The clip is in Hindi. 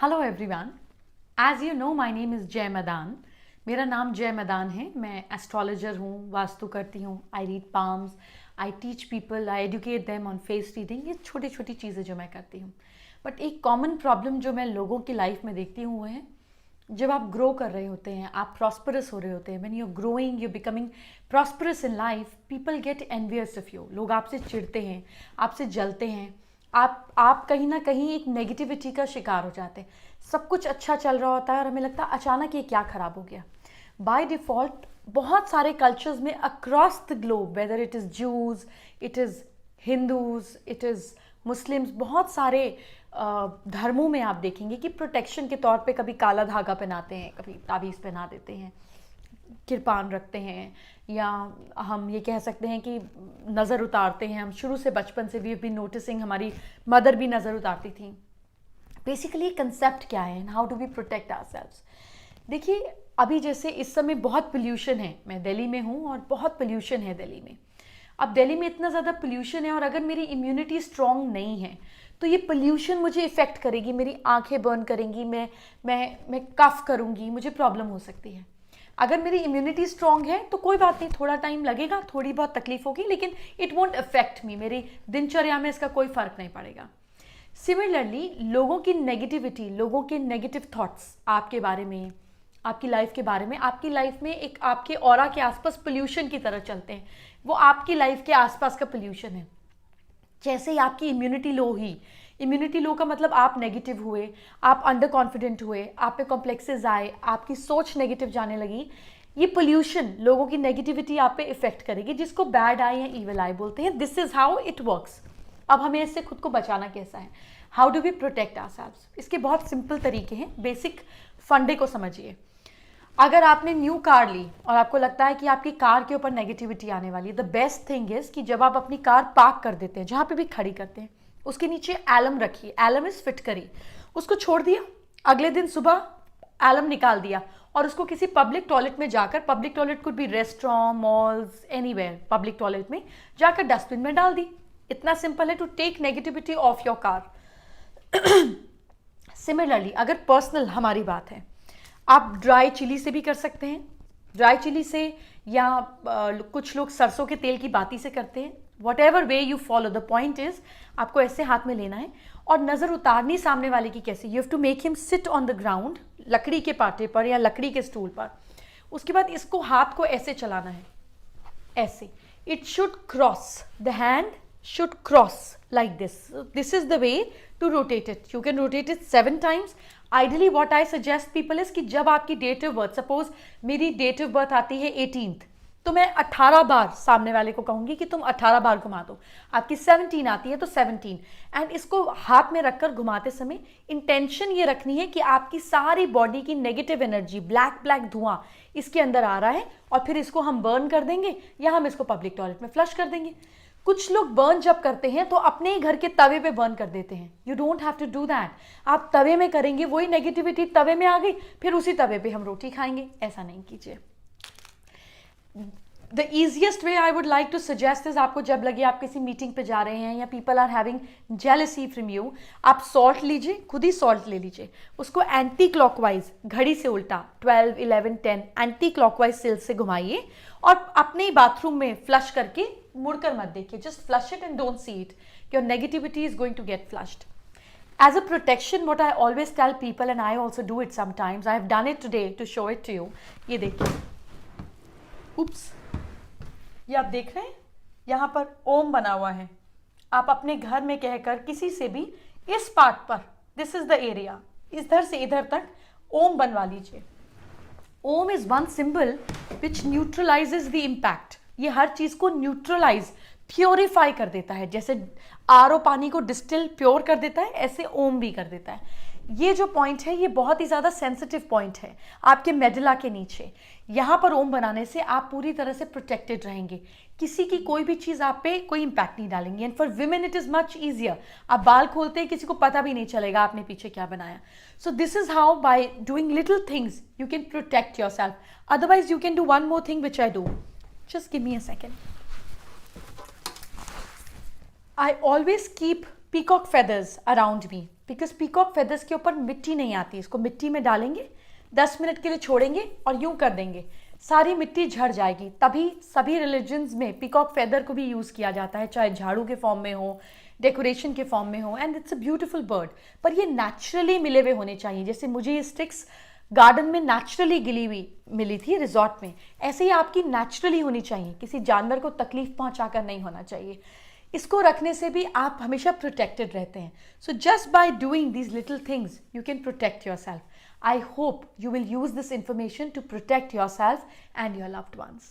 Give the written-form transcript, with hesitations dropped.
Hello everyone, as you know my name is Jay Maidan. मेरा नाम जय मैदान है। मैं एस्ट्रोलॉजर हूँ, वास्तु करती हूँ, I read palms, I teach people, I educate them on face reading. ये छोटी छोटी चीज़ें जो मैं करती हूँ। बट एक कॉमन प्रॉब्लम जो मैं लोगों की लाइफ में देखती हूँ वो है, जब आप ग्रो कर रहे होते हैं, आप प्रॉस्परस हो रहे होते हैं, when you are growing, you becoming prosperous in life, people get envious of you. लोग आपसे चिढ़ते हैं, आपसे जलते हैं, आप कहीं ना कहीं एक नेगेटिविटी का शिकार हो जाते हैं। सब कुछ अच्छा चल रहा होता है और हमें लगता है अचानक ये क्या खराब हो गया। बाय डिफ़ॉल्ट बहुत सारे कल्चर्स में across the globe, whether it is Jews, it is Hindus, it is Muslims, बहुत सारे धर्मों में आप देखेंगे कि प्रोटेक्शन के तौर पे कभी काला धागा पहनाते हैं, कभी ताबीज़ पहना देते हैं, किरपान रखते हैं, या हम ये कह सकते हैं कि नज़र उतारते हैं। हम शुरू से बचपन से वी बीन नोटिसिंग, हमारी मदर भी नज़र उतारती थी। बेसिकली कंसेप्ट क्या है and how do we protect ourselves. देखिए, अभी जैसे इस समय बहुत पोल्यूशन है, मैं दिल्ली में हूँ और बहुत पोल्यूशन है दिल्ली में। अब दिल्ली में इतना ज़्यादा पोल्यूशन है और अगर मेरी इम्यूनिटी स्ट्रॉन्ग नहीं है तो ये पोल्यूशन मुझे इफ़ेक्ट करेगी, मेरी आंखें बर्न करेंगी, मैं कफ करूँगी, मुझे प्रॉब्लम हो सकती है। अगर मेरी इम्यूनिटी स्ट्रॉन्ग है तो कोई बात नहीं, थोड़ा टाइम लगेगा, थोड़ी बहुत तकलीफ होगी, लेकिन इट वोंट अफेक्ट मी, मेरी दिनचर्या में इसका कोई फ़र्क नहीं पड़ेगा। सिमिलरली लोगों की नेगेटिविटी, लोगों के नेगेटिव थॉट्स आपके बारे में, आपकी लाइफ के बारे में, आपकी लाइफ में एक आपके ऑरा के आसपास पोल्यूशन की तरह चलते हैं। वो आपकी लाइफ के आसपास का पोल्यूशन है। जैसे ही आपकी इम्यूनिटी लो हुई, इम्यूनिटी लो का मतलब आप नेगेटिव हुए, आप अंडर कॉन्फिडेंट हुए, आप पे कॉम्प्लेक्सेस आए, आपकी सोच नेगेटिव जाने लगी, ये पोल्यूशन लोगों की नेगेटिविटी आप पे इफेक्ट करेगी, जिसको बैड आई या ईवल आई बोलते हैं। This is how it works. अब हमें इससे खुद को बचाना कैसा है, how do we protect ourselves. इसके बहुत सिंपल तरीके हैं, बेसिक फंडे को समझिए। अगर आपने न्यू कार ली और आपको लगता है कि आपकी कार के ऊपर नेगेटिविटी आने वाली है, द बेस्ट थिंग इज कि जब आप अपनी कार पार्क कर देते हैं, जहाँ पे भी खड़ी करते हैं, उसके नीचे एलम रखिए। एलम इज फिट करी, उसको छोड़ दिया, अगले दिन सुबह एलम निकाल दिया और उसको किसी पब्लिक टॉयलेट में जाकर, public toilet could be restaurant, malls, anywhere, public toilet में जाकर डस्टबिन में डाल दी। इतना सिंपल है to take negativity off your car. Similarly अगर पर्सनल हमारी बात है, आप ड्राई चिली से भी कर सकते हैं, ड्राई चिली से, या कुछ लोग सरसों के तेल की बाती से करते हैं। What ever way you follow, the point is आपको ऐसे हाथ में लेना है और नज़र उतारनी सामने वाले की कैसे। You have to make him sit on the ground, लकड़ी के पाटे पर या लकड़ी के स्टूल पर। उसके बाद इसको, हाथ को ऐसे चलाना है, ऐसे। It should cross, the hand should cross like this. This is the way to rotate it. You can rotate it 7 times. Ideally what I suggest people is कि जब आपकी डेट ऑफ बर्थ, सपोज मेरी डेट ऑफ बर्थ आती है 18th, तो मैं 18 बार सामने वाले को कहूंगी कि तुम 18 बार घुमा दो। आपकी 17 आती है तो 17, एंड इसको हाथ में रखकर घुमाते समय इंटेंशन ये रखनी है कि आपकी सारी बॉडी की नेगेटिव एनर्जी, ब्लैक ब्लैक धुआं इसके अंदर आ रहा है और फिर इसको हम बर्न कर देंगे या हम इसको पब्लिक टॉयलेट में फ्लश कर देंगे। कुछ लोग बर्न जब करते हैं तो अपने ही घर के तवे पे बर्न कर देते हैं। You don't have to do that. आप तवे में करेंगे, वही नेगेटिविटी तवे में आ गई, फिर उसी तवे पे हम रोटी खाएंगे। ऐसा नहीं कीजिए। The easiest way I would like to suggest is, आपको जब लगे आप किसी मीटिंग पे जा रहे हैं या people are having jealousy from you, आप सॉल्ट लीजिए, खुद ही सॉल्ट ले लीजिए, उसको एंटी क्लॉकवाइज, घड़ी से उल्टा 12, 11, 10 एंटी क्लॉकवाइज सेल से घुमाइए और अपने ही बाथरूम में फ्लश करके मुड़कर मत देखिए। Just flush it and don't see it. Your negativity is going to get flushed. As a protection, what I always tell people, and I also do it sometimes, I have done it today to show it to you. ये देखिए, उप्स, ये आप देख रहे हैं, यहाँ पर ओम बना हुआ है। आप अपने घर में कहकर किसी से भी इस पार्ट पर, दिस इज द एरिया, इधर से इधर तक ओम बनवा लीजिए। Om is one symbol which neutralises the impact. ये हर चीज को न्यूट्रलाइज, प्योरीफाई कर देता है। जैसे आरओ पानी को डिस्टिल प्योर कर देता है, ऐसे ओम भी कर देता है। ये जो पॉइंट है ये बहुत ही ज़्यादा सेंसिटिव पॉइंट है आपके मेडुला के नीचे। यहाँ पर ओम बनाने से आप पूरी तरह से प्रोटेक्टेड रहेंगे। किसी की कोई भी चीज़ आप पे कोई इम्पैक्ट नहीं डालेंगे। And for women it is much easier. आप बाल खोलते हैं, किसी को पता भी नहीं चलेगा आपने पीछे क्या बनाया। So this is how, by doing little things, you can protect your self. Otherwise you can do one more thing which I do. Just give me a second. I always keep peacock feathers around me. Because peacock feathers के ऊपर मिट्टी नहीं आती, इसको मिट्टी में डालेंगे, 10 मिनट के लिए छोड़ेंगे और यूं कर देंगे, सारी मिट्टी झड़ जाएगी। तभी सभी रिलीजन्स में पीकॉक फेदर को भी यूज़ किया जाता है, चाहे झाड़ू के फॉर्म में हो, डेकोरेशन के फॉर्म में हो, and it's a beautiful bird. पर ये नेचुरली मिले हुए होने चाहिए। जैसे मुझे ये स्टिक्स गार्डन में नेचुरली गिली हुई मिली थी रिजॉर्ट में, ऐसे ही आपकी नेचुरली होनी चाहिए, किसी जानवर को तकलीफ पहुंचाकर नहीं होना चाहिए। इसको रखने से भी आप हमेशा प्रोटेक्टेड रहते हैं। So just by doing these little things you can protect your self. I hope you will use this information to protect yourself and your loved ones.